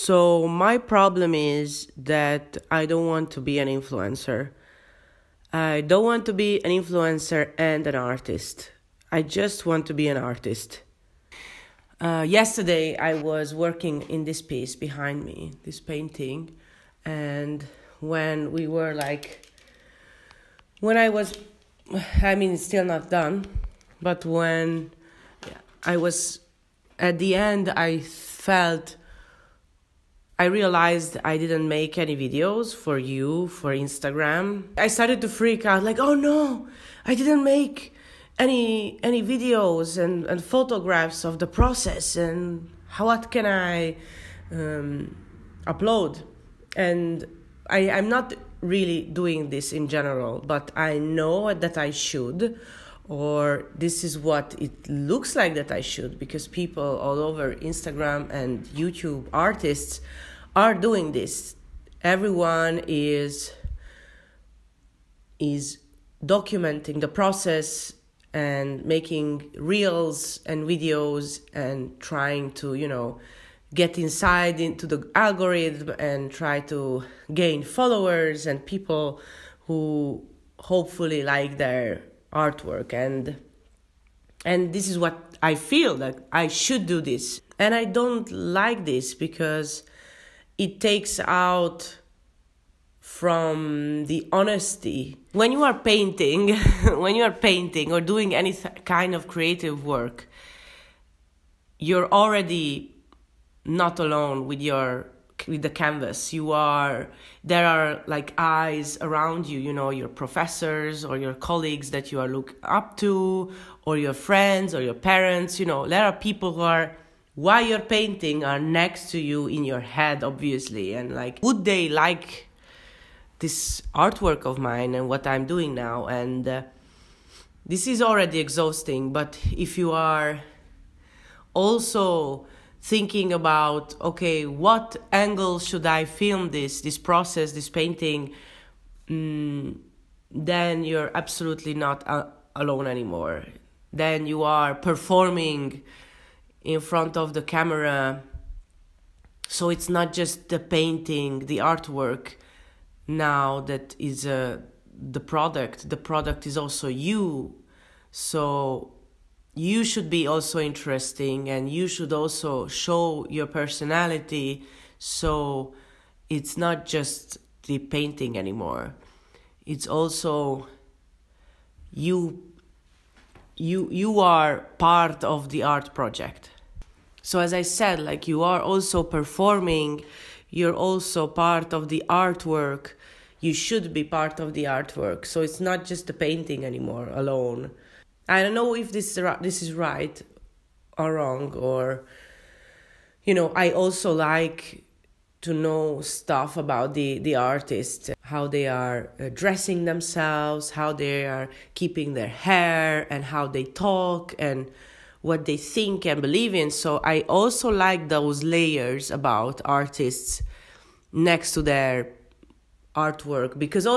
So my problem is that I don't want to be an influencer. I don't want to be an influencer and an artist. I just want to be an artist. Yesterday I was working in this piece behind me, this painting, and when it's still not done, but when I was at the end, I realized I didn't make any videos for Instagram. I started to freak out, like, oh no, I didn't make any videos and photographs of the process, and what can I upload? And I'm not really doing this in general, but I know that I should, or this is what it looks like that I should, because people all over Instagram and YouTube, artists, are doing this. Everyone is documenting the process and making reels and videos and trying to, get inside into the algorithm and try to gain followers and people who hopefully like their artwork. And this is what I feel like I should do this. And I don't like this because it takes out from the honesty. When you are painting, or doing any kind of creative work, you're already not alone with the canvas. There are like eyes around you, your professors or your colleagues that you are look up to, or your friends or your parents. There are people who are, while you're painting, are next to you in your head, obviously, and like, would they like this artwork of mine and what I'm doing now? And this is already exhausting. But if you are also thinking about, okay, what angle should I film this process, this painting, then you're absolutely not alone anymore. Then you are performing in front of the camera. So it's not just the painting, the artwork now that is the product. The product is also you. So you should be also interesting, and you should also show your personality. So it's not just the painting anymore. It's also you are part of the art project. So as I said, like, you are also performing, you're also part of the artwork. You should be part of the artwork. So it's not just the painting anymore alone. I don't know if this is right or wrong, or, I also like to know stuff about the artists, how they are dressing themselves, how they are keeping their hair, and how they talk, and what they think and believe in. So I also like those layers about artists next to their artwork, because a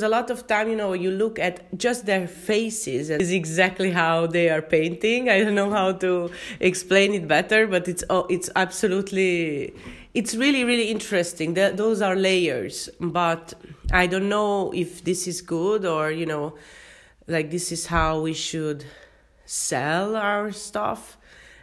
lot of time, you look at just their faces and is exactly how they are painting. I don't know how to explain it better, but it's absolutely, it's really, really interesting. Those are layers, but I don't know if this is good, or, like, this is how we should sell our stuff.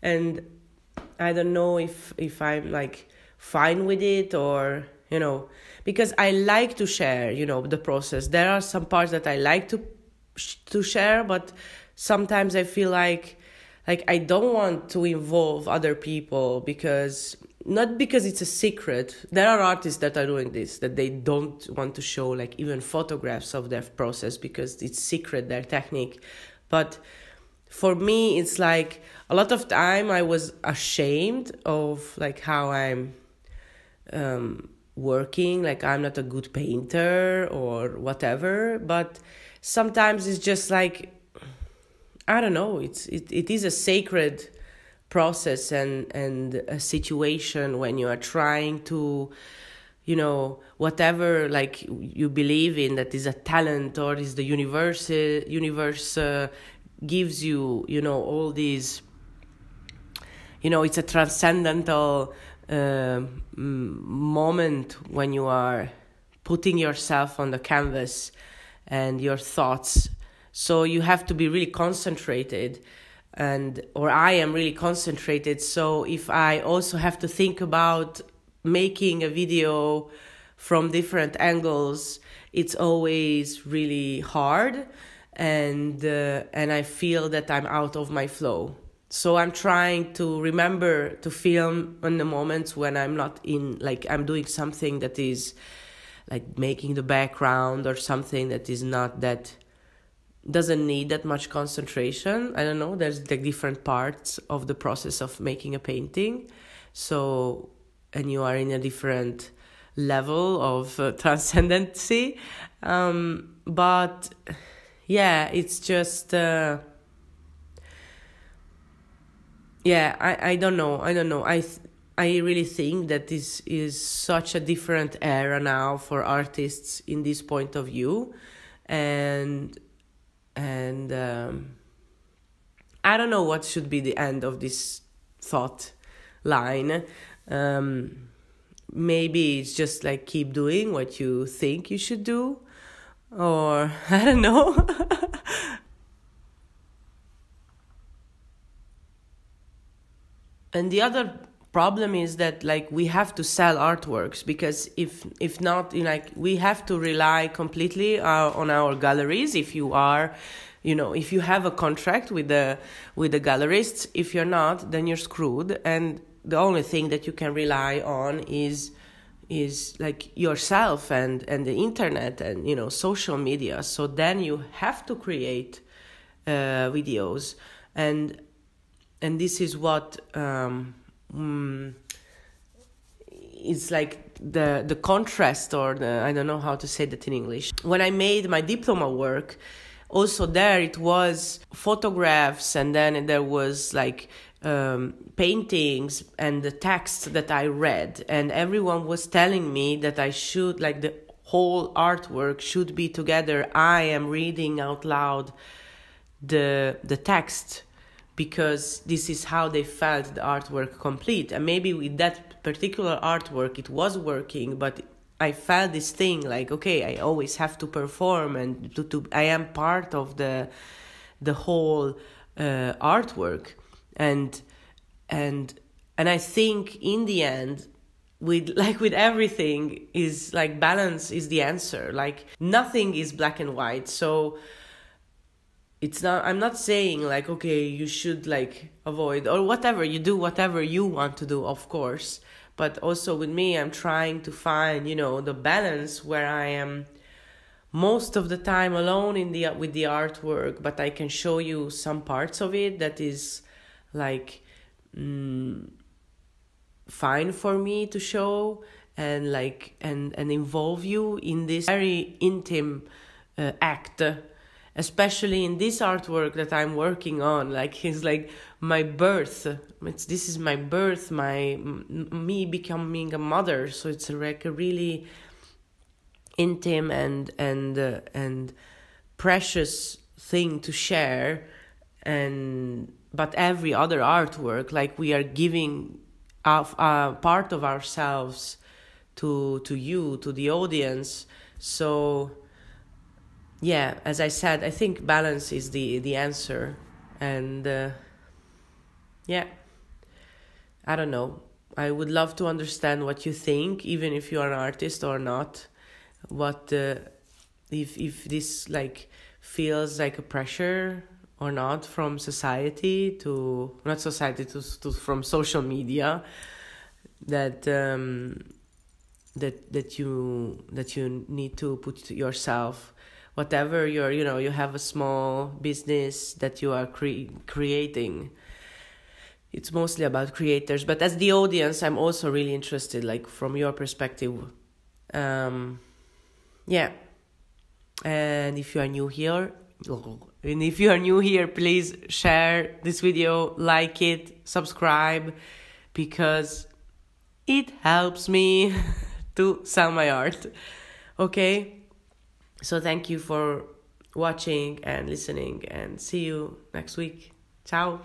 And I don't know if I'm like fine with it, or, because I like to share, the process. There are some parts that I like to share, but sometimes I feel like I don't want to involve other people, not because it's a secret. There are artists that are doing this, that they don't want to show like even photographs of their process because it's secret, their technique. But for me, it's like a lot of time I was ashamed of like how I'm working, like I'm not a good painter or whatever. But sometimes it's just like, I don't know, it is a sacred process and a situation when you are trying to, whatever like you believe in, that is a talent, or is the universe gives you, all these, it's a transcendental moment when you are putting yourself on the canvas and your thoughts. So you have to be really concentrated, or I am really concentrated. So if I also have to think about making a video from different angles, it's always really hard, and I feel that I'm out of my flow. So I'm trying to remember to film in the moments when I'm not in, like I'm doing something that is like making the background or something that is not that, doesn't need that much concentration. I don't know, there's like different parts of the process of making a painting. So, and you are in a different level of transcendency. But yeah, it's just, I don't know. I really think that this is such a different era now for artists in this point of view. And I don't know what should be the end of this thought line. Maybe it's just like keep doing what you think you should do, or I don't know. And the other problem is that like we have to sell artworks, because if not, like we have to rely completely on our galleries. If you are, if you have a contract with the gallerists, if you're not, then you're screwed. And the only thing that you can rely on is like yourself and the internet and social media. So then you have to create videos, and this is what it's like the contrast, or I don't know how to say that in English. When I made my diploma work, also there it was photographs, and then there was like paintings and the text that I read, and everyone was telling me that I should, like, the whole artwork should be together. I am reading out loud the text, because this is how they felt the artwork complete. And maybe with that particular artwork it was working, but I felt this thing like, okay, I always have to perform, and to I am part of the whole artwork. And I think in the end, with everything, is like balance is the answer. Like nothing is black and white. So it's not, I'm not saying like, okay, you should like avoid or whatever, you do whatever you want to do, of course. But also with me, I'm trying to find, the balance where I am most of the time alone with the artwork, but I can show you some parts of it that is like fine for me to show, and like and involve you in this very intimate act. Especially in this artwork that I'm working on, like it's like my birth. This is my birth, me becoming a mother. So it's like a really intimate and precious thing to share. But every other artwork, like we are giving a part of ourselves to you, to the audience. So yeah, as I said, I think balance is the answer. And yeah, I don't know. I would love to understand what you think, even if you are an artist or not. What if this like feels like a pressure or not from society to, not society, to from social media, that that you need to put yourself, whatever you're, you have a small business that you are creating. It's mostly about creators, but as the audience, I'm also really interested, like from your perspective. Yeah. And if you are new here, please share this video, like it, subscribe, because it helps me to sell my art. Okay? So thank you for watching and listening, and see you next week. Ciao.